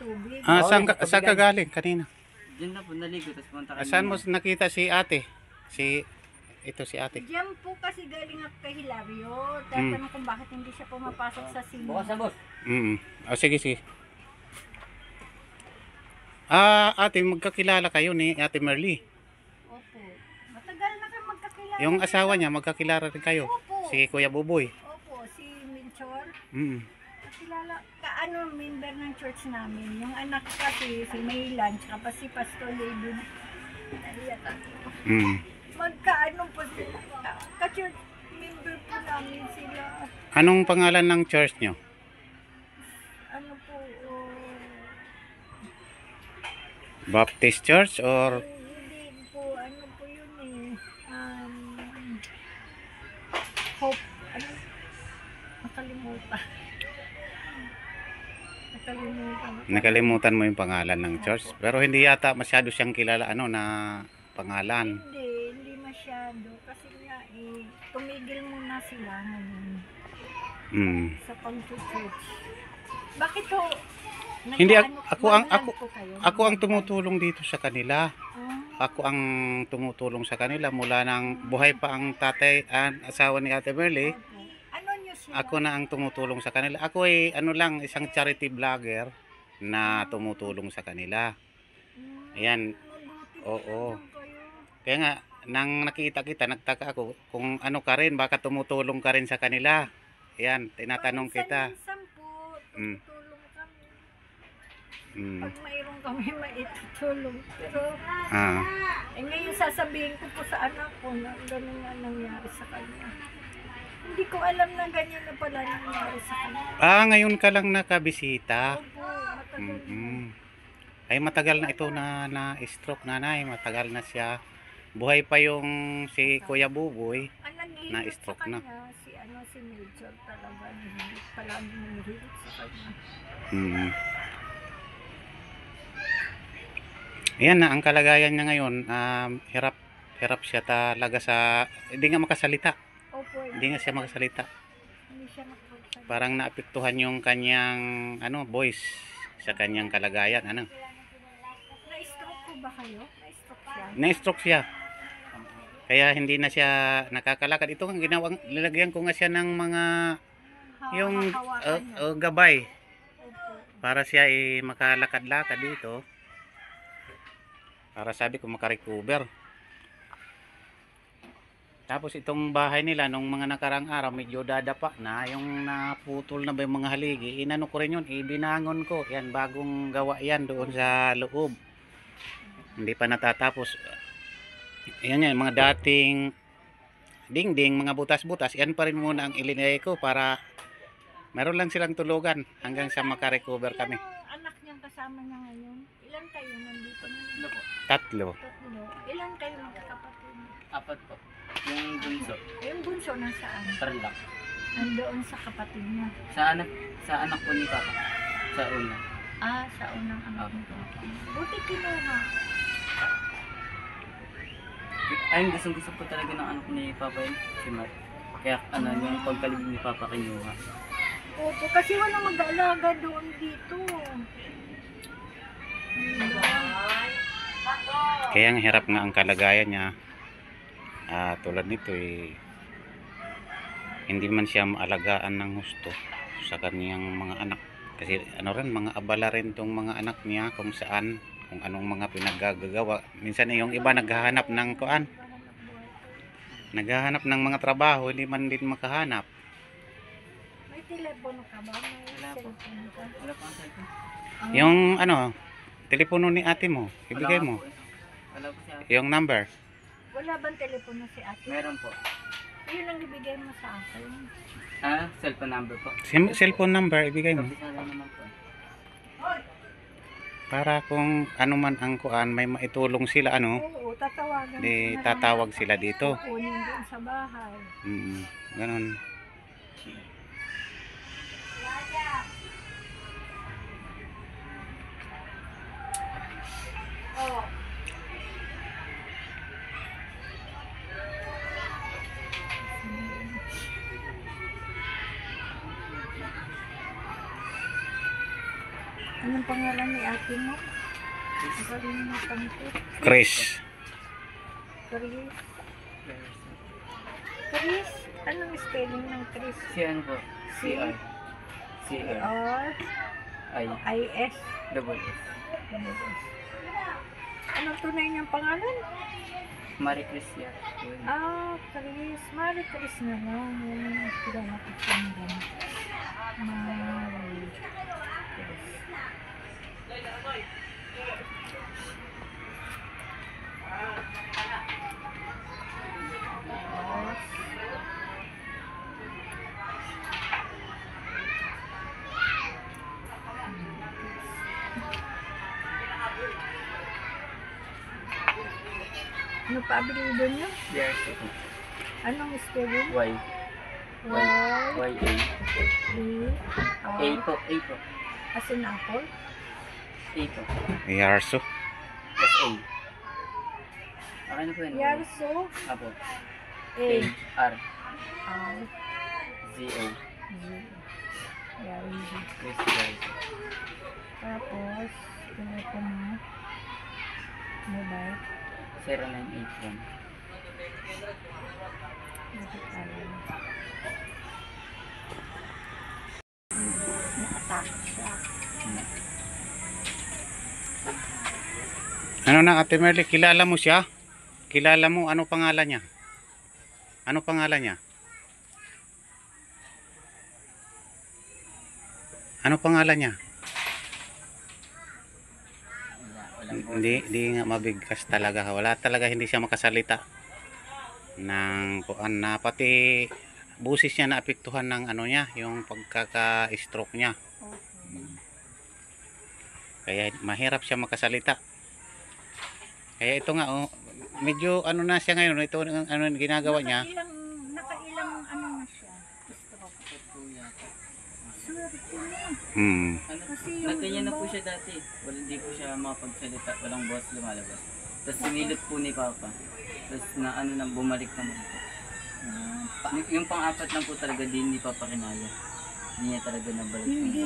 tubig. Saan ka galing kanina? Diyan na po naligo, tapos punta kami. Saan mo nakita si ate? Ito si ate. Diyan po kasi galing ako kay Hilario. Tatanong kung bakit hindi siya pumapasok sa sino. Bukas na boss. Sige, sige. Ate, magkakilala kayo ni Ate Merly. Opo. Matagal na kayo magkakilala. Yung asawa niya, magkakilala rin kayo. Opo. Si Kuya Buboy. Opo, si Minchor. Kakilala, member ng church namin. Yung anak kasi, si Maylan, tsaka pa si Pastor David. Magkaano po sila. Ka-church member po namin sila. Anong pangalan ng church nyo? Ano po, Baptist Church or hindi po, ano po yun eh. Hope, ano? Nakalimutan. nakalimutan mo yung pangalan ng church? Pero hindi yata masyado siyang kilala na pangalan. Hindi masyado. Kasi nga tumigil muna sila ngayon sa pag-church. Bakit ho? Hindi ako ang tumutulong dito sa kanila. Ako ang tumutulong sa kanila mula nang buhay pa ang tatay asawa ni Ate Merly. Ano niyo sila? Ako na ang tumutulong sa kanila. Ako ay isang charity vlogger na tumutulong sa kanila. Ayan. Oo. Kaya nga nang nakita kita, nagtaka ako kung ano ka rin, baka tumutulong ka rin sa kanila. Ayan, tinatanong kita. Minsan po, tumutulong kami. Pag mayroon kami maitutulong. Pero, ngayon sasabihin ko po sa anak ko na gano'n nga nangyari sa kanya. Hindi ko alam na ganyan na pala nangyari sa kanya. Ngayon ka lang nakabisita. Opo, matagal. Ay, matagal na ito na-stroke, nanay. Matagal na siya. Buhay pa yung si Kuya Buboy. Ang Na-stroke na. Si Major talaga. Palagi nanghihilot sa kanya. Ayan na, ang kalagayan niya ngayon, hirap siya talaga hindi nga makasalita. Opo. Hindi nga siya makasalita. Hindi siya makapagsalita. Parang naapektuhan yung kanyang voice sa kanyang kalagayan. Na-stroke po ba kayo? Na-stroke siya? Na-stroke siya. Kaya hindi na siya nakakalakad. Ito ang ginawang, lalagyan ko nga siya ng mga yung gabay. Para siya makalakad-lakad dito. Para sabi ko makarecover. Tapos itong bahay nila nung mga nakarang araw medyo dadapa na, yung naputol na ba yung mga haligi, inano ko rin yun, ibinangon ko. Yan, bagong gawa yan doon sa loob. Hindi pa natatapos. Yan yan, mga dating dingding, mga butas-butas, yan pa rin muna ang ilinay ko para meron lang silang tulugan hanggang sa makarecover kami. Ilan anak niyang kasama niya ngayon? Ilan kayo nandito? Tatlo. Ilan kayo magkakapatid? 4 po. Yung bunso. Yung bunso nasaan? Tarlac. Nandoon sa kapatid niya. Sa anak po ni Papa. Sa una. Sa unang anak ni Papa. Buti kinuha. Ay, gusto po talaga ng anak ni Papa yun, si Mark. Kaya yung pagkalibig ni Papa kinuha. Opo, kasi wala mag-aalaga doon dito. Kaya ang hirap nga ang kalagayan niya. Tulad nito hindi man siya maalagaan ng husto sa kaniyang mga anak. Kasi mga abala rin tong mga anak niya kung saan, kung anong mga pinaggagawa. Minsan yung iba naghahanap ng naghahanap ng mga trabaho, hindi man din makahanap. May telepono ka ba? May cellphone ka? Wala pa ang cellphone. Yung telepono ni ate mo, ibigay mo. Wala po siya. Yung number. Wala bang telepono si ate? Meron po. Yun ang ibigay mo sa akin. Cellphone number po. Cellphone number, ibigay mo. Kabisala naman po. Para kung ano man ang may maitulong sila, Oo, tatawagan. tatawag sila dito. Kunin doon sa bahay. Ganon. Anong pangalan ni ate mo? Nakalimutan ko. Chris. Chris. Chris? Anong spelling ng Chris? Si ano po? CR. CR. R-I-S. Double S. Anong tunay niyang pangalan? Marie Christian. Chris. Marie Chris na lang. Yan ang kilala ko siya ngayon. Marie Chris. Ano pa apelido niyo? Yes. Anong spelling? Y. Y, Y. A. B, A po. A po. as in apple? A po. Yarso. Plus A. Okay na po yun. Yarso, Apo. A, R. R, Z. O. G. Yarso. Christian. Tapos, telepono, mobile, 0981. bakit alam? Nakatakot siya. Ano na Ate Merly, kilala mo siya? Kilala mo, ano pangalan niya? Ano pangalan niya? Ano pangalan niya? Hindi nga mabigkas talaga. Wala talaga, hindi siya makasalita. Nang kuan na pati busis niya naapektuhan ng ano niya, yung pagkaka-stroke niya. Kaya mahirap siya makasalita. Kaya ito nga medyo ano na siya ngayon, ito ang ano ginagawa niya. Nakailang ano na siya. Swerte na. Kasi yung Nagkanya na po siya dati. Hindi po siya makapagsalita. Walang boss lumalabas. Tapos sinilot po ni Papa. Tapos na ano na bumalik naman po. Yung pang-apat lang po talaga din ni Papa kinaya. Hindi niya talaga nabalik. Hindi.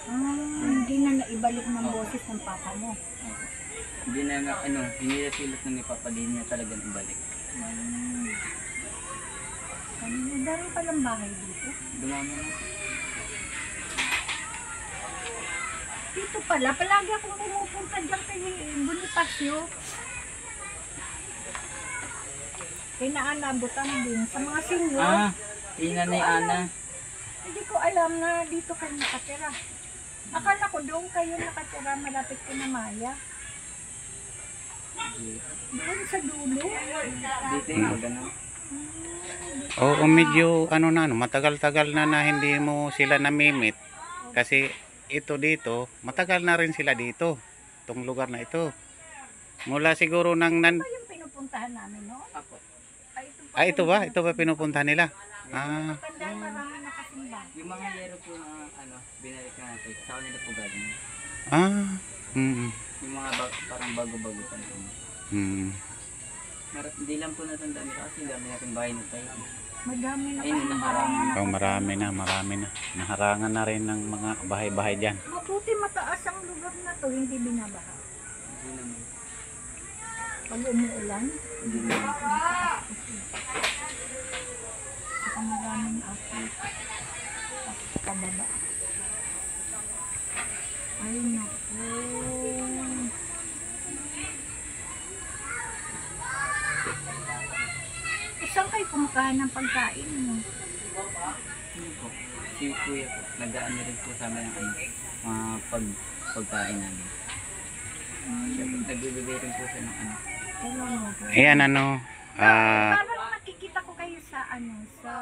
Hindi na naibalik ng boses ng papa mo. Hindi na hinilat-hilat na ni Papa, din niya talaga nabalik. Dari palang bahay dito. Dumami na. Dito pala, palagi akong pumupunta dyan kay Bonifacio. Kay naanabutan din sa mga senior. Nanay Ana. Hindi ko alam na dito kayo nakatira. Akala ko doon kayo nakatira malapit ko na Maya. Doon sa dulo. Dito yung magano. Oo, medyo ano na, matagal-tagal na hindi mo sila namimit. Kasi ito dito, matagal na rin sila dito. Itong lugar na ito. Mula siguro nang Ito yung pinupuntahan namin, no? Ako. ito ba? Ito ba pinupuntahan nila? Matanda, marami nakasimba. Yung mga yero po na binalik natin, sa kanila po galing. Yung mga parang bago-bago pa na. Hindi lang po natandaan kasi dami natin bahay na tayo. Madami na Ayun, naharang. Marami na. Naharangan na rin ng mga bahay-bahay dyan. Mabuti mataas ang lugar na to, hindi binabaha. Hindi naman. Pag umuulan, Hindi naman. saka maraming ako. Pababa. Ay, naku. Saan kayo kumakain ng pagkain mo? Ano po? Si Kuya po, nag-ano rin po sa amin ng pagkain namin. Siya po, nagbibigay rin po siya ng Kailan mo po? Ayan Parang nakikita ko kayo sa sa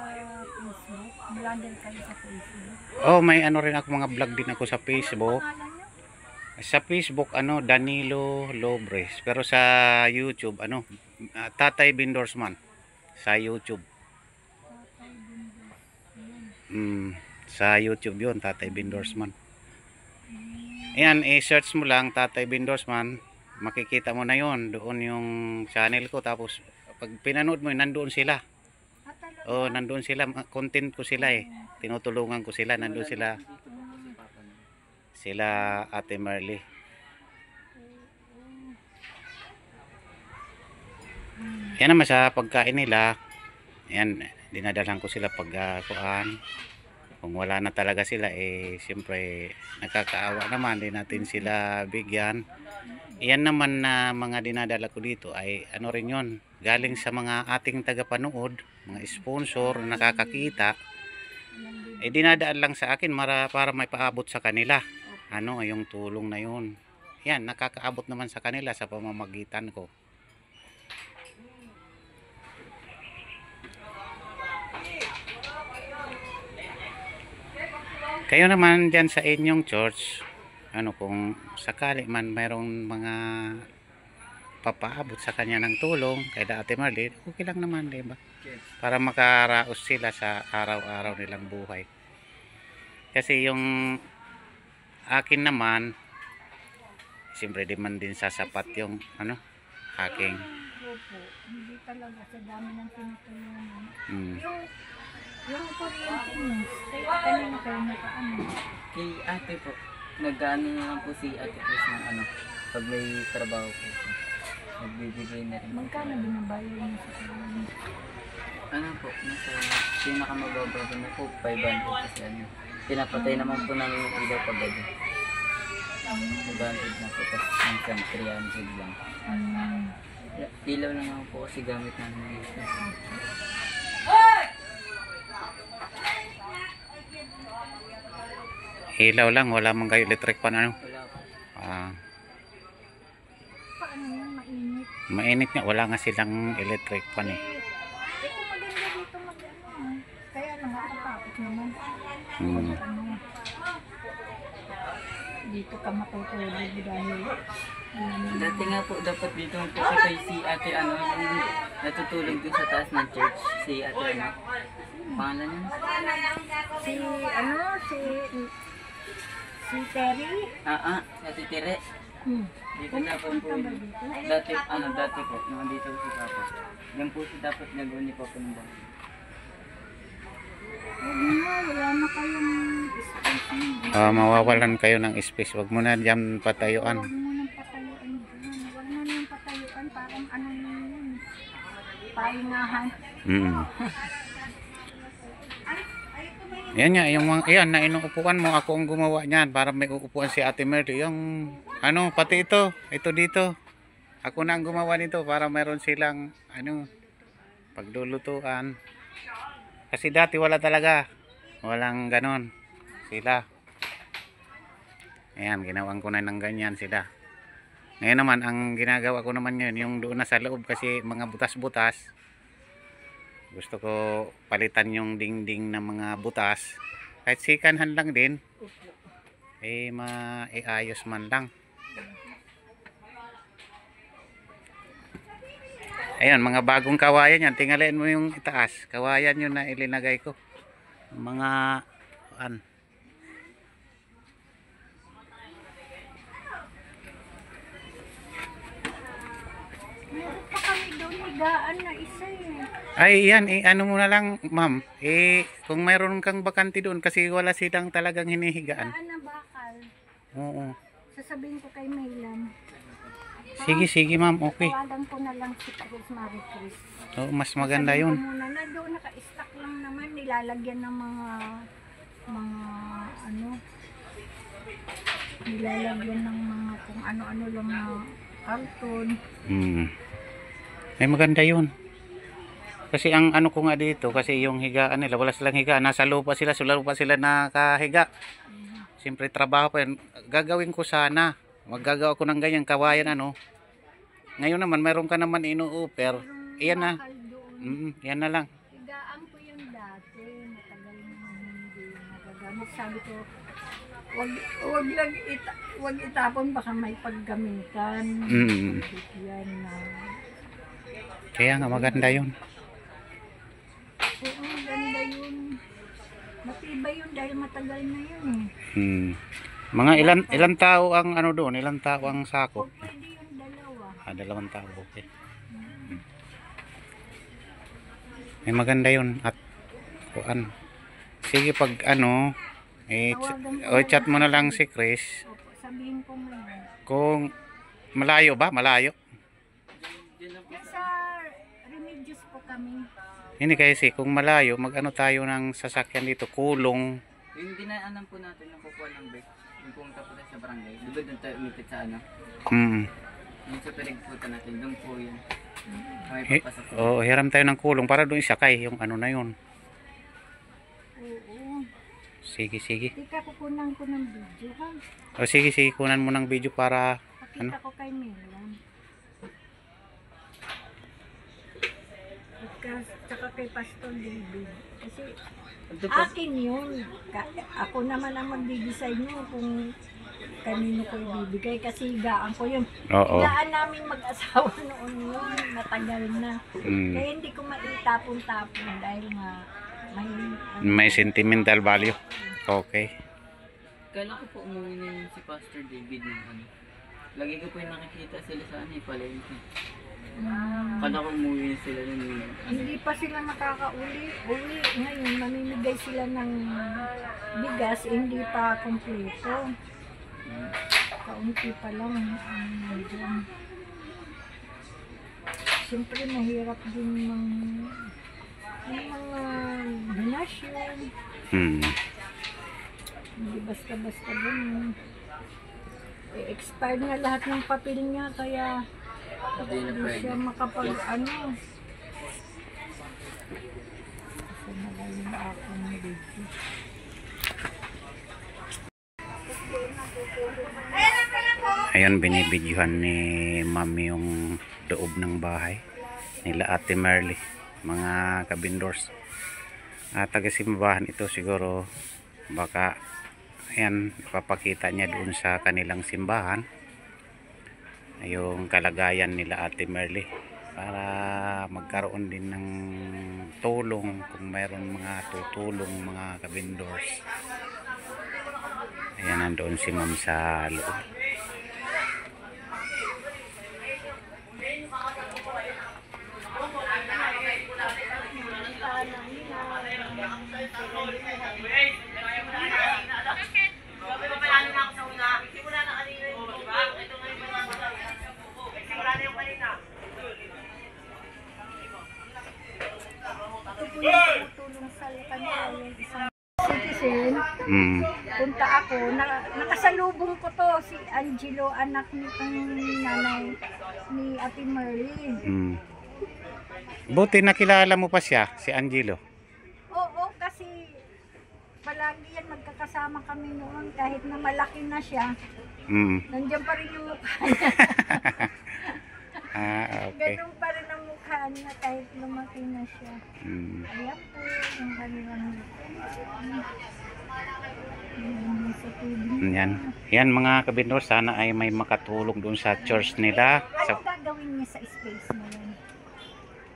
Facebook. Vlogger kayo sa Facebook. may ano rin ako, mga vlog din ako sa Facebook. Ano pangalan niyo? Sa Facebook Danilo Lobres, pero sa YouTube Tatay Bindorsman sa YouTube. Sa YouTube 'yon, Tatay Bindorsman. Ayan, i-search mo lang Tatay Bindorsman, makikita mo na 'yon, doon yung channel ko. Tapos pag pinanood mo, nandoon sila. Nandoon sila, content ko sila tinutulungan ko sila, nandoon sila. Sila Ate Merly. Yan naman sa pagkain nila. Yan, dinadalan ko sila pag kuan. Kung wala na talaga sila, eh siyempre nakakaawa naman, din natin sila bigyan. Yan naman na mga dinadala ko dito ay ano rin yun, galing sa mga ating tagapanood, mga sponsor, nakakakita. Eh dinadaan lang sa akin para may paabot sa kanila. Ano, yung tulong na yun. Yan, nakakaabot naman sa kanila sa pamamagitan ko. Kayo naman dyan sa inyong church, ano, kung sakali man mayroong mga papaabot sa kanya ng tulong kay Ate Marlene, okay lang naman, di ba? Para makaraos sila sa araw-araw nilang buhay. Kasi yung akin naman, siyempre di man din sasapat yung ano, aking. Opo, hindi talaga sa dami ng tinutulungan. Mm. Yung kuryente mo, kanina kayo nakaano? Kay ate po, nag-ano na lang po si Ate Chris ng ano, pag may trabaho po siya. Nagbibigay na rin. Magkano binabayad mo sa kanina? Ano po, nasa pinakamababa ko na po, 500 kasi ano. Pinapatay naman po namin yung ilaw pag gabi. 500 na po, tapos minsan 300 lang. Ilaw lang naman po kasi gamit namin. Ilaw lang, wala mong kayo electric pan ano? Wala po. Paano yung mainit? Mainit nga, wala nga silang electric pan eh. Ito maganda dito mag-ano. Kaya nakakapapit naman. Hmm. Ano, dito ka matutulog dahil Dati nga po, dapat dito po kay si ate ano, yung natutulog dun sa taas ng church, si ate ano. Pangalan niya? si Terry. Si ate Tere. Dito na po po. Punta ba dito? Dati po, nandito si Papa. Yan po si dapat nagawa ni Papa ng bahay. Wala na kayong space. Mawawalan kayo ng space, wag mo na dyan patayuan. Huwag mo nang patayuan dyan. Huwag mo nang patayuan. Parang ano yun. Pahingahan. Yan nga, yung mga, yan, na inuupuan mo, ako ang gumawa niyan para may uupuan si Ate Merly. Yung, ano, pati ito dito. Ako na ang gumawa nito para mayroon silang, ano, paglulutuan. Kasi dati wala talaga. Walang ganon. Sila. Ayan, ginawan ko na ng ganyan sila. Ngayon naman, ang ginagawa ko naman ngayon, yung doon na sa loob kasi mga butas-butas. Gusto ko palitan yung dingding ng mga butas. Kahit sikanhan lang din. Eh, maiayos man lang. Ayan, mga bagong kawayan yan. Tingalain mo yung itaas. Kawayan yun na ilinagay ko. Mga Meron pa kami doon higaan na isa eh. Ay, yan, ano mo na lang, ma'am. Kung mayroon kang bakante doon kasi wala silang talagang hinihigaan. Higaan na bakal. Oo. Sasabihin ko kay Maylan. Sige, ma'am, okay. Tawagan ko na lang si Paris Marie Chris. Oo, mas maganda Sabihin yun. ko muna na doon naka-stack lang naman. Nilalagyan ng mga ano. Nilalagyan ng mga kung ano-ano lang na karton. Ay, maganda yun. Kasi ang ano ko nga dito, kasi yung higaan nila, wala silang higaan. Nasa lupa sila nakahiga. Siyempre trabaho pa yan. Gagawin ko sana. Maggagawa ko ng ganyan kawayan ano. Ngayon naman, mayroon ka naman inu-offer. Iyan na. Yan na lang. Higaan ko yun dati. Matagal naman hindi nagagamit. Sabi ko, wag itapon baka may paggamitan. Yan na. Kaya nga maganda yun. Oo, ganda yun. Matibay yun dahil matagal na yun eh. Mga ilan tao ang ano doon? Ilan tao ang sakop? O pwede yung dalawa. 2 tao, okay. May maganda yun at kuan. Sige pag ano, Chat mo na lang si Chris. Opo, sabihin ko ngayon. Kung malayo ba? Malayo. Diyan lang po Nasa Remedios po kami. Hindi kasi kung malayo, mag-ano tayo ng sasakyan dito, kulong. yung dinaanan po natin yung kukuha ng bike. Yung pumunta po tayo sa barangay. Di ba doon tayo umipit sa ano? Yung sa pinagputa natin, doon po yun. May papasok po. Hiram tayo ng kulong para doon isakay yung ano na yun. Oo. Sige, sige. Tika, kukunan ko ng video ha. Sige, sige, kunan mo ng video para Pakita ko kay Melan. Tsaka kay Pastor David. Kasi Ito po, akin yun. Ako naman ang magdi-design yun kung kanino ko ibibigay. Kasi higaan ko yun. Oo. Higaan namin mag-asawa noon yun. Matagal na. Kaya hindi ko maitapon-tapon dahil nga May sentimental value. Okay. kala ko po umuwi na yun si Pastor David ng ano. Lagi ko po yung nakikita sila sa ano, palengke. Kala ko umuwi na sila yun. Hindi pa sila nakakauli. Uli. Ngayon, mamimigay sila ng bigas. Hindi pa kompleto. Kaunti pa lang ang nandiyan. Siyempre, mahirap din ng mga donasyon. Hindi basta-basta din. Expired na lahat ng papel niya, kaya Hindi na hindi pwede. siya makapag-ano. Kasi magaling ako ng video. Ayun, binibidyohan ni Mami yung loob ng bahay nila Ate Merly, mga kabindors. Taga simbahan ito siguro, baka ayan, ipapakita niya doon sa kanilang simbahan yung kalagayan nila Ate Merly para magkaroon din ng tulong kung mayroon mga tutulong mga kabindors. Ayan, nandoon si Ma'am sa loob. Ito po yung tumutulong sa kanila, yung isang citizen. Punta ako, nakasalubong ko to, si Angelo, anak nitong nanay ni Ate Merly. Buti nakilala mo pa siya, si Angelo. Oo, kasi palagi yan magkakasama kami noon, kahit na malaki na siya, nandiyan pa rin yung mukha niya. Okay. Ganun pa rin ang mukha niya kahit lumaki na siya. Ayan po, yung kanilang sa tubig. Yan. Yan mga kabindor, sana ay may makatulong doon sa church nila. Ano gagawin niya sa space na yun?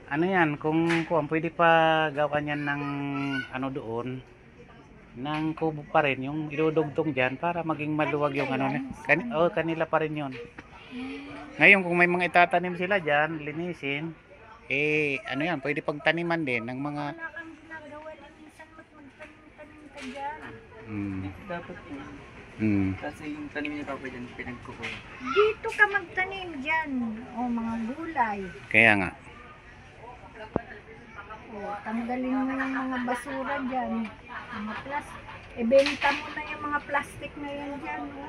Ano yan, kung pwede pa gawan yan ng ano doon, ng kubo pa rin, yung idudugtong dyan para maging maluwag yung ano na. Kanila pa rin yun. Ngayon kung may mga itatanim sila dyan, linisin, ano yan, pwede pagtaniman din ng mga... Wala kang ginagawa lang, minsan magtanim-tanim ka dyan. Dapat po. Kasi yung tanim niya pa dyan, pinagkukuha. Dito ka magtanim dyan, o mga gulay. Kaya nga. O, tanggalin mo yung mga basura dyan, mga plastic. Ibenta mo na yung mga plastic na yan dyan. O.